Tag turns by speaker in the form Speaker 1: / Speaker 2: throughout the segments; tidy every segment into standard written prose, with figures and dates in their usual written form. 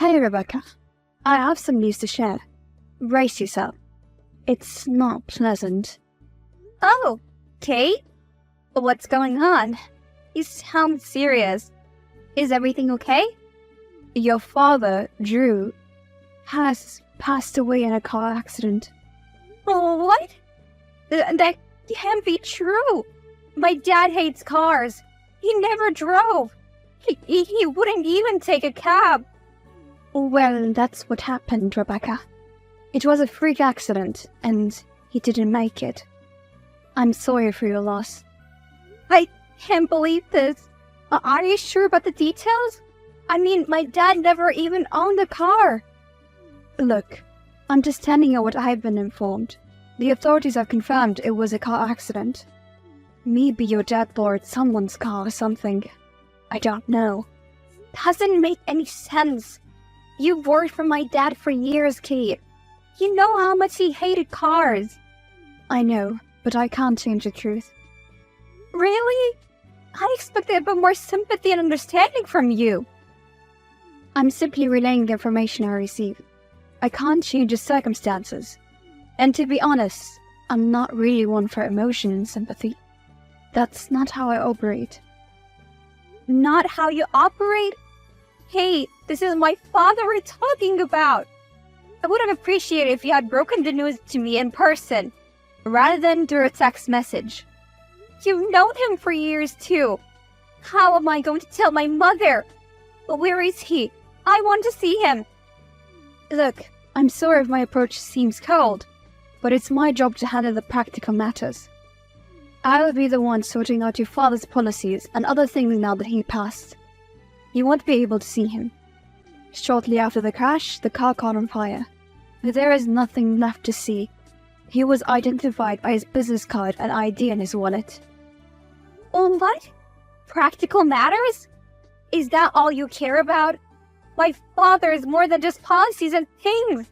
Speaker 1: Hey, Rebecca. I have some news to share. Brace yourself. It's not pleasant.
Speaker 2: Oh, Kate? What's going on? You sound serious. Is everything okay?
Speaker 1: Your father, Drew, has passed away in a car accident.
Speaker 2: Oh, what? That can't be true. My dad hates cars. He never drove. He wouldn't even take a cab.
Speaker 1: Well, that's what happened, Rebecca. It was a freak accident, and he didn't make it. I'm sorry for your loss.
Speaker 2: I can't believe this. Are you sure about the details? I mean, my dad never even owned a car.
Speaker 1: Look, I'm just telling you what I've been informed. The authorities have confirmed it was a car accident. Maybe your dad borrowed someone's car or something. I don't know.
Speaker 2: Doesn't make any sense. You've worked for my dad for years, Kate. You know how much he hated cars.
Speaker 1: I know, but I can't change the truth.
Speaker 2: Really? I expected a bit more sympathy and understanding from you.
Speaker 1: I'm simply relaying the information I received. I can't change the circumstances. And to be honest, I'm not really one for emotion and sympathy. That's not how I operate.
Speaker 2: Not how you operate? Hey, this is my father we're talking about. I would have appreciated if you had broken the news to me in person, rather than through a text message. You've known him for years too. How am I going to tell my mother? Where is he? I want to see him.
Speaker 1: Look, I'm sorry if my approach seems cold, but it's my job to handle the practical matters. I'll be the one sorting out your father's policies and other things now that he passed. You won't be able to see him. Shortly after the crash, the car caught on fire. There is nothing left to see. He was identified by his business card and ID in his wallet.
Speaker 2: Oh, what? Practical matters? Is that all you care about? My father is more than just policies and things.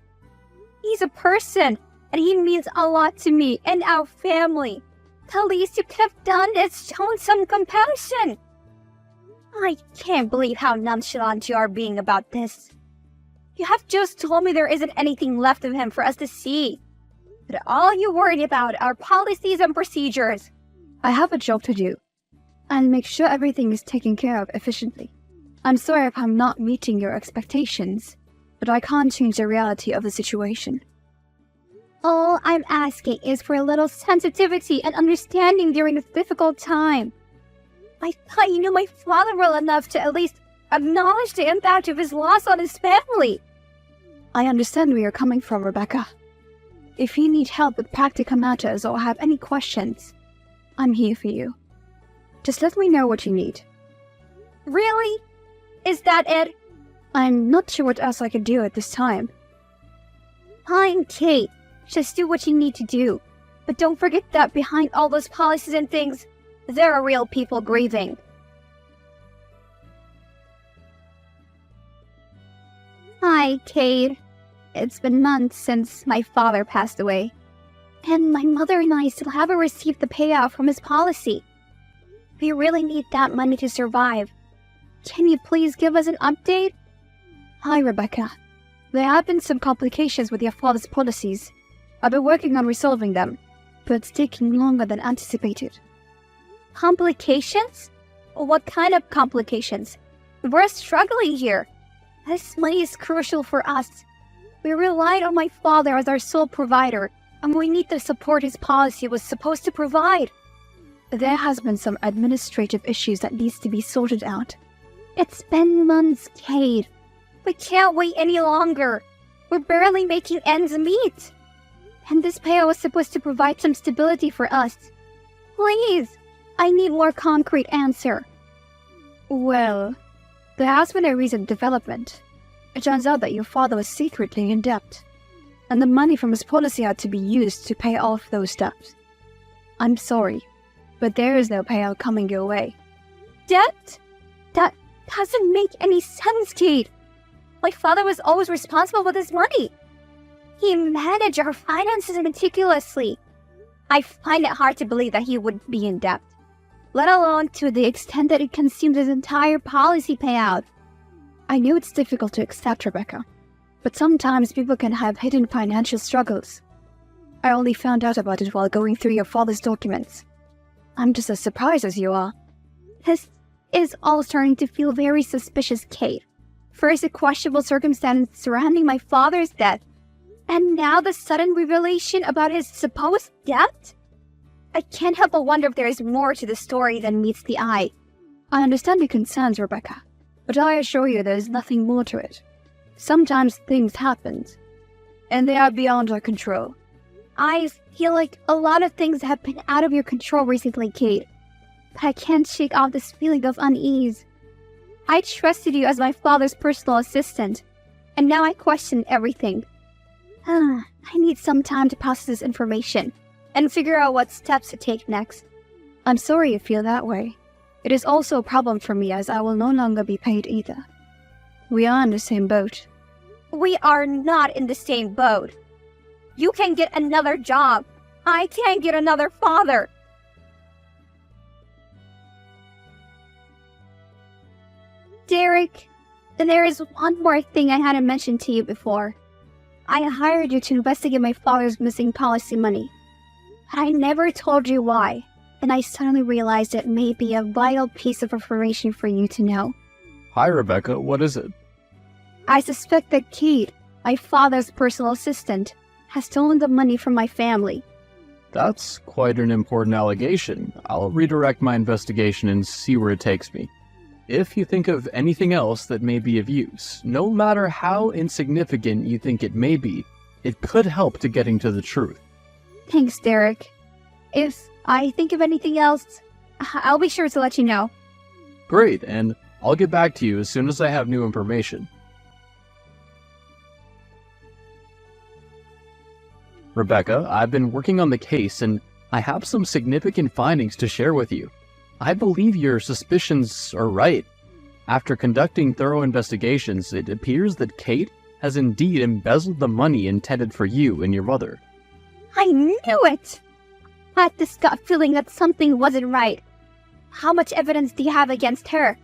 Speaker 2: He's a person, and he means a lot to me and our family. The least you could have done is shown some compassion. I can't believe how nonchalant you are being about this. You have just told me there isn't anything left of him for us to see. But all you worried about are policies and procedures.
Speaker 1: I have a job to do. I'll make sure everything is taken care of efficiently. I'm sorry if I'm not meeting your expectations, but I can't change the reality of the situation.
Speaker 2: All I'm asking is for a little sensitivity and understanding during this difficult time. I thought you knew my father well enough to at least acknowledge the impact of his loss on his family.
Speaker 1: I understand where you're coming from, Rebecca. If you need help with practical matters or have any questions, I'm here for you. Just let me know what you need.
Speaker 2: Really? Is that it?
Speaker 1: I'm not sure what else I can do at this time.
Speaker 2: Fine, Kate. Just do what you need to do. But don't forget that behind all those policies and things, there are real people grieving. Hi, Kate. It's been months since my father passed away. And my mother and I still haven't received the payout from his policy. We really need that money to survive. Can you please give us an update?
Speaker 1: Hi, Rebecca. There have been some complications with your father's policies. I've been working on resolving them, but it's taking longer than anticipated.
Speaker 2: Complications? What kind of complications? We're struggling here. This money is crucial for us. We relied on my father as our sole provider, and we need the support his policy was supposed to provide.
Speaker 1: There has been some administrative issues that needs to be sorted out.
Speaker 2: It's been months, Kate. We can't wait any longer. We're barely making ends meet. And this payout was supposed to provide some stability for us. Please, I need more concrete answer.
Speaker 1: Well, there has been a recent development. It turns out that your father was secretly in debt, and the money from his policy had to be used to pay off those debts. I'm sorry, but there is no payout coming your way.
Speaker 2: Debt? That doesn't make any sense, Kate. My father was always responsible with his money. He managed our finances meticulously. I find it hard to believe that he would be in debt, let alone to the extent that it consumed his entire policy payout.
Speaker 1: I know it's difficult to accept, Rebecca, but sometimes people can have hidden financial struggles. I only found out about it while going through your father's documents. I'm just as surprised as you are.
Speaker 2: This is all starting to feel very suspicious, Kate. First, a questionable circumstance surrounding my father's death, and now the sudden revelation about his supposed death? I can't help but wonder if there is more to the story than meets the eye.
Speaker 1: I understand your concerns, Rebecca, but I assure you there is nothing more to it. Sometimes things happen, and they are beyond our control.
Speaker 2: I feel like a lot of things have been out of your control recently, Kate, but I can't shake off this feeling of unease. I trusted you as my father's personal assistant, and now I question everything. I need some time to process this information and figure out what steps to take next.
Speaker 1: I'm sorry you feel that way. It is also a problem for me as I will no longer be paid either. We are in the same boat.
Speaker 2: We are not in the same boat. You can get another job. I can't get another father. Derek, there is one more thing I hadn't mentioned to you before. I hired you to investigate my father's missing policy money. But I never told you why, and I suddenly realized it may be a vital piece of information for you to know.
Speaker 3: Hi, Rebecca. What is it?
Speaker 2: I suspect that Kate, my father's personal assistant, has stolen the money from my family.
Speaker 3: That's quite an important allegation. I'll redirect my investigation and see where it takes me. If you think of anything else that may be of use, no matter how insignificant you think it may be, it could help to getting to the truth.
Speaker 2: Thanks, Derek. If I think of anything else, I'll be sure to let you know.
Speaker 3: Great, and I'll get back to you as soon as I have new information. Rebecca, I've been working on the case and I have some significant findings to share with you. I believe your suspicions are right. After conducting thorough investigations, it appears that Kate has indeed embezzled the money intended for you and your mother.
Speaker 2: I knew it! I had this gut feeling that something wasn't right. How much evidence do you have against her?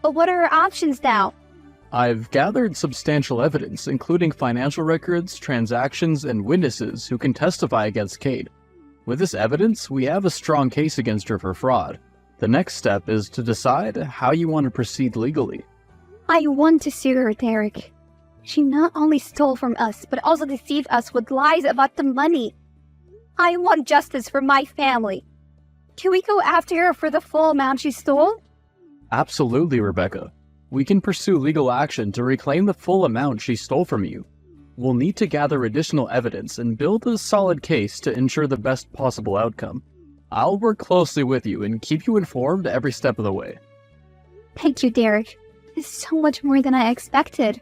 Speaker 2: But what are her options now?
Speaker 3: I've gathered substantial evidence, including financial records, transactions, and witnesses who can testify against Kate. With this evidence, we have a strong case against her for fraud. The next step is to decide how you want to proceed legally.
Speaker 2: I want to sue her, Derek. She not only stole from us, but also deceived us with lies about the money. I want justice for my family. Can we go after her for the full amount she stole?
Speaker 3: Absolutely, Rebecca. We can pursue legal action to reclaim the full amount she stole from you. We'll need to gather additional evidence and build a solid case to ensure the best possible outcome. I'll work closely with you and keep you informed every step of the way.
Speaker 2: Thank you, Derek. It's so much more than I expected.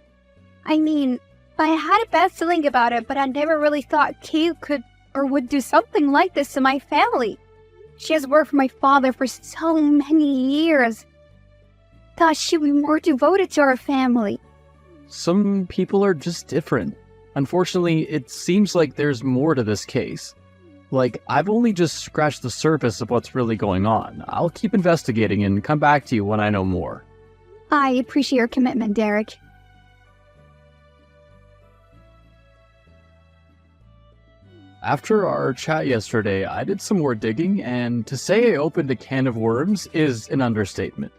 Speaker 2: I mean, I had a bad feeling about it, but I never really thought Kate could or would do something like this to my family. She has worked for my father for so many years. Thought she'd be more devoted to our family.
Speaker 3: Some people are just different. Unfortunately, it seems like there's more to this case. Like, I've only just scratched the surface of what's really going on. I'll keep investigating and come back to you when I know more.
Speaker 2: I appreciate your commitment, Derek.
Speaker 3: After our chat yesterday, I did some more digging, and to say I opened a can of worms is an understatement.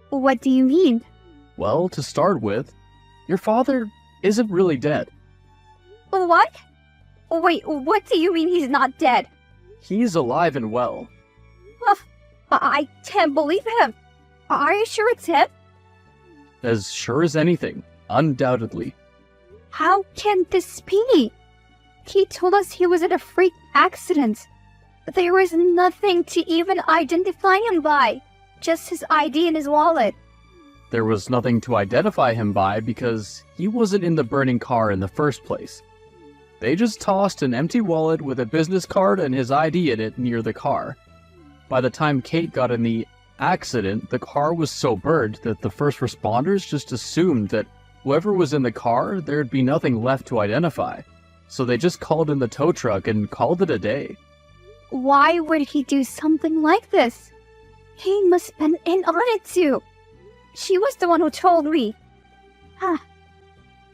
Speaker 2: What do you mean?
Speaker 3: Well, to start with, your father isn't really dead.
Speaker 2: What? Wait, what do you mean he's not dead?
Speaker 3: He's alive and well.
Speaker 2: I can't believe him. Are you sure it's him?
Speaker 3: As sure as anything, undoubtedly.
Speaker 2: How can this be? He told us he was in a freak accident. There was nothing to even identify him by. Just his ID and his wallet.
Speaker 3: There was nothing to identify him by because he wasn't in the burning car in the first place. They just tossed an empty wallet with a business card and his ID in it near the car. By the time Kate got in the accident, the car was so burned that the first responders just assumed that whoever was in the car, there'd be nothing left to identify. So they just called in the tow truck and called it a day.
Speaker 2: Why would he do something like this? He must have been in on it too. She was the one who told me.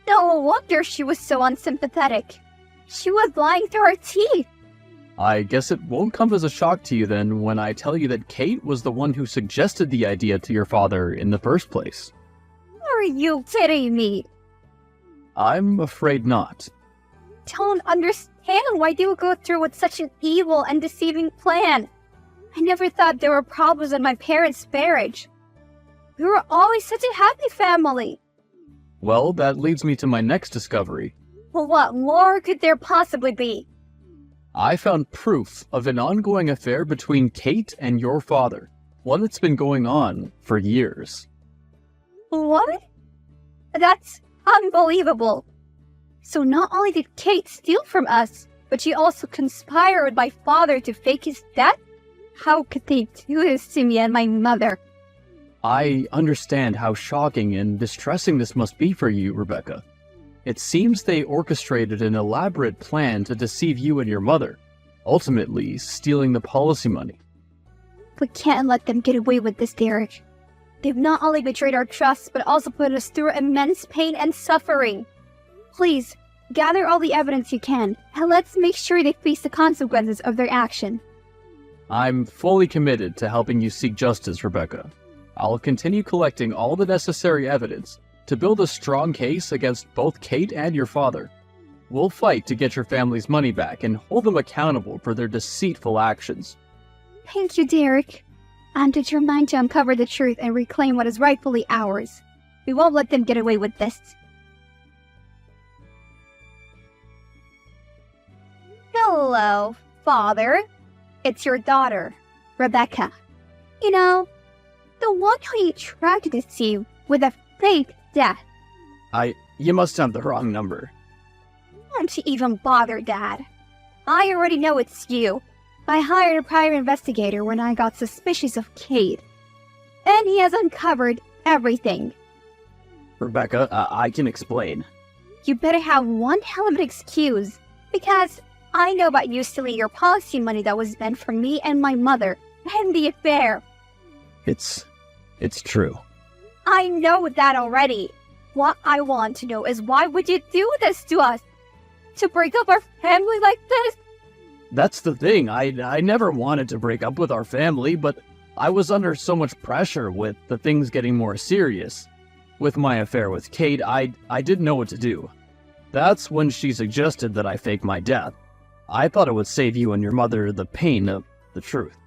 Speaker 2: No wonder she was so unsympathetic. She was lying through her teeth.
Speaker 3: I guess it won't come as a shock to you then when I tell you that Kate was the one who suggested the idea to your father in the first place.
Speaker 2: Are you kidding me?
Speaker 3: I'm afraid not.
Speaker 2: Don't understand why they would go through with such an evil and deceiving plan. I never thought there were problems in my parents' marriage. We were always such a happy family.
Speaker 3: Well, that leads me to my next discovery.
Speaker 2: Well, what more could there possibly be?
Speaker 3: I found proof of an ongoing affair between Kate and your father, one that's been going on for years.
Speaker 2: What? That's unbelievable. So not only did Kate steal from us, but she also conspired with my father to fake his death? How could they do this to me and my mother?
Speaker 3: I understand how shocking and distressing this must be for you, Rebecca. It seems they orchestrated an elaborate plan to deceive you and your mother, ultimately stealing the policy money.
Speaker 2: We can't let them get away with this, Derek. They've not only betrayed our trust, but also put us through immense pain and suffering. Please, gather all the evidence you can, and let's make sure they face the consequences of their action.
Speaker 3: I'm fully committed to helping you seek justice, Rebecca. I'll continue collecting all the necessary evidence to build a strong case against both Kate and your father. We'll fight to get your family's money back and hold them accountable for their deceitful actions.
Speaker 2: Thank you, Derek. I'm determined to uncover the truth and reclaim what is rightfully ours. We won't let them get away with this. Hello, Father. It's your daughter, Rebecca. You know, the one who you tried to deceive with a fake death.
Speaker 3: You must have the wrong number.
Speaker 2: Don't you even bother, Dad. I already know it's you. I hired a private investigator when I got suspicious of Kate. And he has uncovered everything.
Speaker 3: Rebecca, I can explain.
Speaker 2: You better have one hell of an excuse, because I know about you stealing your policy money that was meant for me and my mother, and the affair.
Speaker 3: It's true.
Speaker 2: I know that already. What I want to know is why would you do this to us? To break up our family like this?
Speaker 3: That's the thing, I never wanted to break up with our family, but I was under so much pressure with the things getting more serious. With my affair with Kate, I didn't know what to do. That's when she suggested that I fake my death. I thought it would save you and your mother the pain of the truth.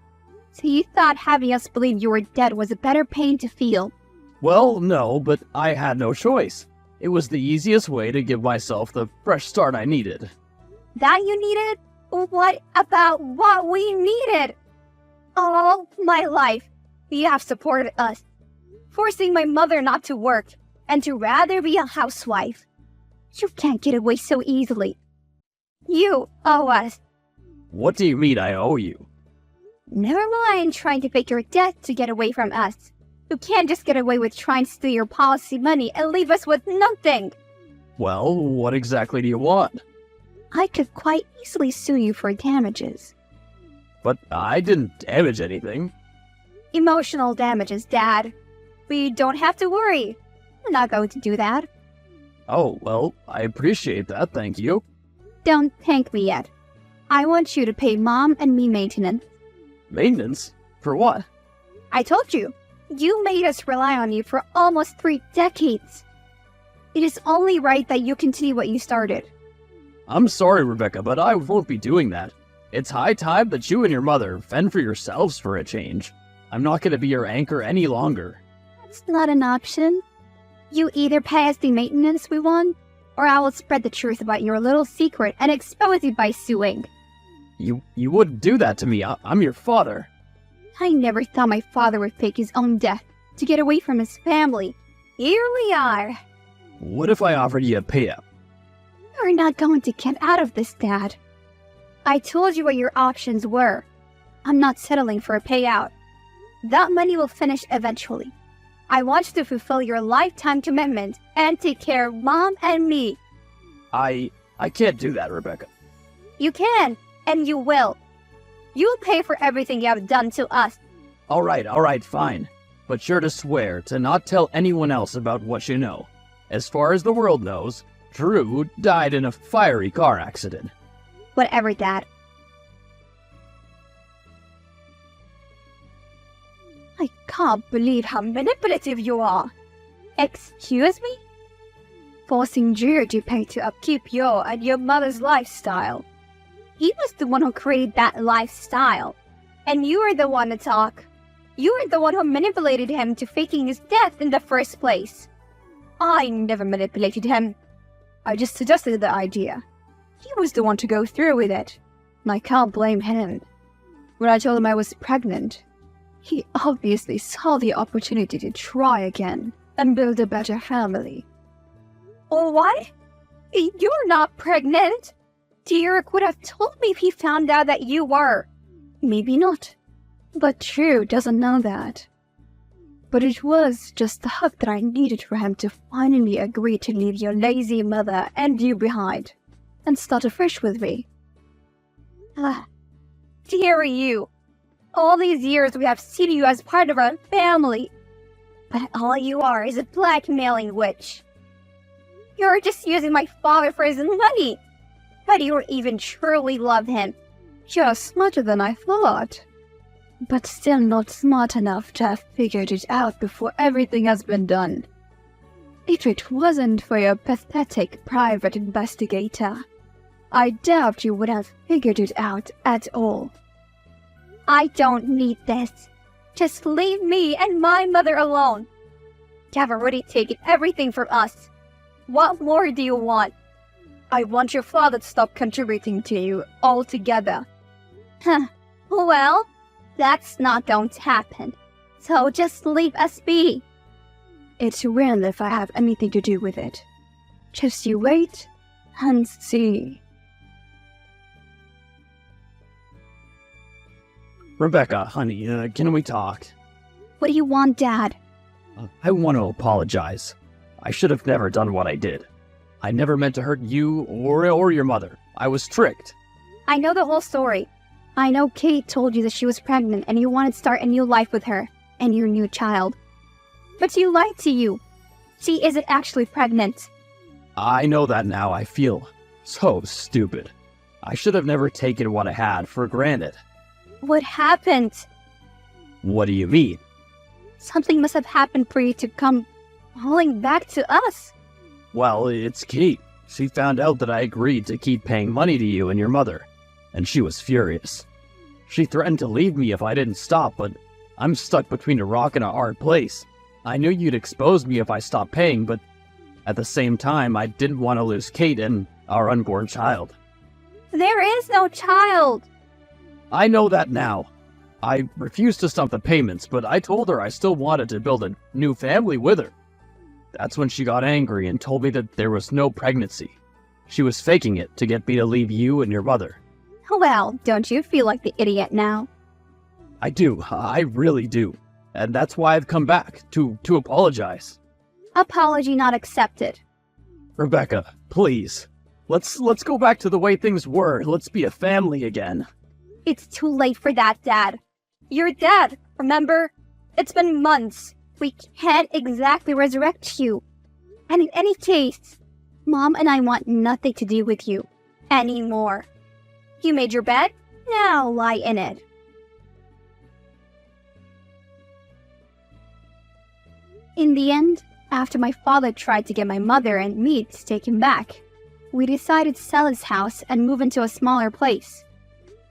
Speaker 2: So you thought having us believe you were dead was a better pain to feel?
Speaker 3: Well, no, but I had no choice. It was the easiest way to give myself the fresh start I needed.
Speaker 2: That you needed? What about what we needed? All my life, you have supported us, forcing my mother not to work and to rather be a housewife. You can't get away so easily. You owe us.
Speaker 3: What do you mean I owe you?
Speaker 2: Never mind trying to fake your death to get away from us. You can't just get away with trying to steal your policy money and leave us with nothing.
Speaker 3: Well, what exactly do you want?
Speaker 2: I could quite easily sue you for damages.
Speaker 3: But I didn't damage anything.
Speaker 2: Emotional damages, Dad. We don't have to worry. We're not going to do that.
Speaker 3: Oh, well, I appreciate that, thank you.
Speaker 2: Don't thank me yet. I want you to pay Mom and me maintenance.
Speaker 3: Maintenance? For what?
Speaker 2: I told you. You made us rely on you for almost 3 decades. It is only right that you continue what you started.
Speaker 3: I'm sorry, Rebecca, but I won't be doing that. It's high time that you and your mother fend for yourselves for a change. I'm not going to be your anchor any longer.
Speaker 2: That's not an option. You either pay us the maintenance we want, or I will spread the truth about your little secret and expose you by suing.
Speaker 3: You wouldn't do that to me. I'm your father.
Speaker 2: I never thought my father would fake his own death to get away from his family. Here we are.
Speaker 3: What if I offered you a payout?
Speaker 2: You're not going to get out of this, Dad. I told you what your options were. I'm not settling for a payout. That money will finish eventually. I want you to fulfill your lifetime commitment and take care of Mom and me.
Speaker 3: I can't do that, Rebecca.
Speaker 2: You can, and you will. You'll pay for everything you have done to us.
Speaker 3: All right, fine. But you're to swear to not tell anyone else about what you know. As far as the world knows, Drew died in a fiery car accident.
Speaker 2: Whatever, Dad. I can't believe how manipulative you are. Excuse me?
Speaker 1: Forcing Drew to pay to upkeep your and your mother's lifestyle.
Speaker 2: He was the one who created that lifestyle. And you are the one to talk. You are the one who manipulated him to faking his death in the first place. I never manipulated him.
Speaker 1: I just suggested the idea. He was the one to go through with it. And I can't blame him. When I told him I was pregnant, he obviously saw the opportunity to try again and build a better family.
Speaker 2: Oh, what? You're not pregnant. Derek would have told me if he found out that you were.
Speaker 1: Maybe not. But Drew doesn't know that. But it was just the hug that I needed for him to finally agree to leave your lazy mother and you behind and start afresh with me.
Speaker 2: Dear you. All these years we have seen you as part of our family. But all you are is a blackmailing witch. You're just using my father for his money. How do you even truly love him?
Speaker 1: You're smarter than I thought. But still not smart enough to have figured it out before everything has been done. If it wasn't for your pathetic private investigator, I doubt you would have figured it out at all.
Speaker 2: I don't need this. Just leave me and my mother alone. You have already taken everything from us. What more do you want?
Speaker 1: I want your father to stop contributing to you altogether.
Speaker 2: Well, that's not going to happen. So just leave us be.
Speaker 1: It will if I have anything to do with it. Just you wait and see.
Speaker 3: Rebecca, honey, can we talk?
Speaker 2: What do you want, Dad?
Speaker 3: I want to apologize. I should have never done what I did. I never meant to hurt you or your mother. I was tricked.
Speaker 2: I know the whole story. I know Kate told you that she was pregnant and you wanted to start a new life with her and your new child. But she lied to you. She isn't actually pregnant.
Speaker 3: I know that now. I feel so stupid. I should have never taken what I had for granted.
Speaker 2: What happened?
Speaker 3: What do you mean?
Speaker 2: Something must have happened for you to come falling back to us.
Speaker 3: Well, it's Kate. She found out that I agreed to keep paying money to you and your mother, and she was furious. She threatened to leave me if I didn't stop, but I'm stuck between a rock and a hard place. I knew you'd expose me if I stopped paying, but at the same time, I didn't want to lose Kate and our unborn child.
Speaker 2: There is no child.
Speaker 3: I know that now. I refused to stop the payments, but I told her I still wanted to build a new family with her. That's when she got angry and told me that there was no pregnancy. She was faking it to get me to leave you and your mother.
Speaker 2: Well, don't you feel like the idiot now?
Speaker 3: I do. I really do. And that's why I've come back, to apologize.
Speaker 2: Apology not accepted.
Speaker 3: Rebecca, please. Let's go back to the way things were. Let's be a family again.
Speaker 2: It's too late for that, Dad. You're dead, remember? It's been months. We can't exactly resurrect you. And in any case, Mom and I want nothing to do with you anymore. You made your bed? Now lie in it. In the end, after my father tried to get my mother and me to take him back, we decided to sell his house and move into a smaller place.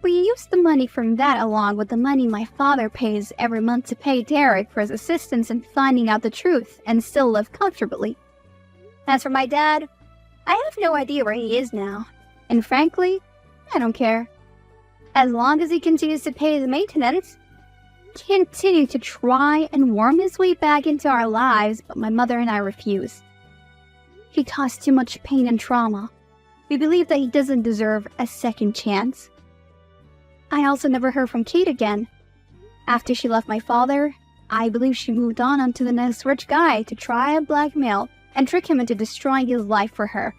Speaker 2: We used the money from that along with the money my father pays every month to pay Derek for his assistance in finding out the truth and still live comfortably. As for my dad, I have no idea where he is now, and frankly, I don't care. As long as he continues to pay the maintenance, continue to try and worm his way back into our lives, but my mother and I refuse. He caused too much pain and trauma. We believe that he doesn't deserve a second chance. I also never heard from Kate again. After she left my father, I believe she moved on to the next rich guy to try and blackmail and trick him into destroying his life for her.